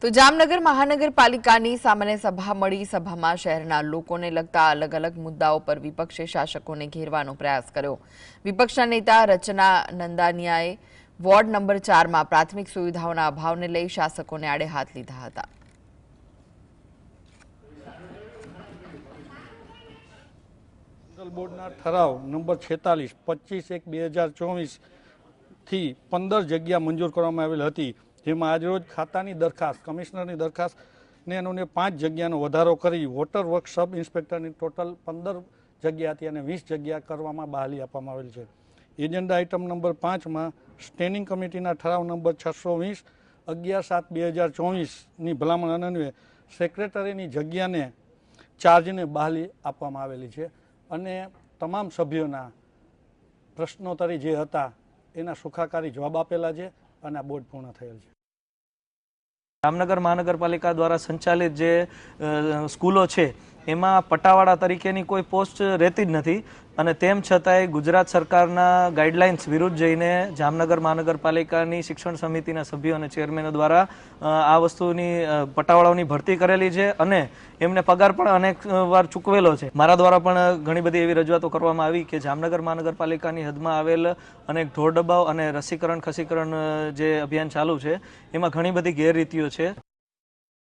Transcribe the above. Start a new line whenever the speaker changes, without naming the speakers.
તો જામનગર મહાનગરપાલિકાની સામાન્ય સભા મળી। સભામાં શહેરના લોકોને લગતા અલગ અલગ મુદ્દાઓ પર વિપક્ષે શાસકોને ઘેરવાનો પ્રયાસ કર્યો। વિપક્ષના નેતા રચના નંદાનિયાએ વોર્ડ નંબર 4 માં પ્રાથમિક સુવિધાઓના અભાવને લઈ શાસકોને આડે હાથ લીધા હતા।
બોર્ડના ઠરાવ નંબર 46 25/1/2024 થી 15 જગ્યા મંજૂર કરવામાં આવેલ હતી, જેમાં આજરોજ ખાતાની દરખાસ્ત કમિશનરની દરખાસ્તને અનુને 5 જગ્યાનો વધારો કરી વોટર વર્ક સબ ઇન્સ્પેક્ટરની ટોટલ 15 જગ્યા હતી અને 20 જગ્યા કરવામાં બહાલી આપવામાં આવેલ છે। એજન્ડા આઇટમ નંબર 5માં સ્ટેન્ડિંગ કમિટીના ઠરાવ નંબર 620 11/7/2024ની ભલામણ અન્વયે સેક્રેટરીની જગ્યાને ચાર્જને બહાલી આપવામાં આવેલી છે અને તમામ સભ્યોના પ્રશ્નોત્તરી જે હતા એના સુખાકારી જવાબ આપેલા છે અને આ બોર્ડ પૂર્ણ થયેલ છે।
જામનગર મહાનગરપાલિકા દ્વારા સંચાલિત જે સ્કૂલો છે એમાં પટાવાળા તરીકેની કોઈ પોસ્ટ રહેતી જ નથી અને તેમ છતાંય ગુજરાત સરકારના ગાઈડલાઇન્સ વિરુદ્ધ જઈને જામનગર મહાનગરપાલિકાની શિક્ષણ સમિતિના સભ્યો અને ચેરમેનો દ્વારા આ વસ્તુની પટાવાળાઓની ભરતી કરેલી છે અને એમને પગાર પણ અનેક વાર ચૂકવેલો છે। મારા દ્વારા પણ ઘણી બધી એવી રજૂઆતો કરવામાં આવી કે જામનગર મહાનગરપાલિકાની હદમાં આવેલ અનેક ઢોર ડબ્બાઓ અને રસીકરણ ખસીકરણ જે અભિયાન ચાલુ છે એમાં ઘણી બધી ગેરરીતિઓ છે।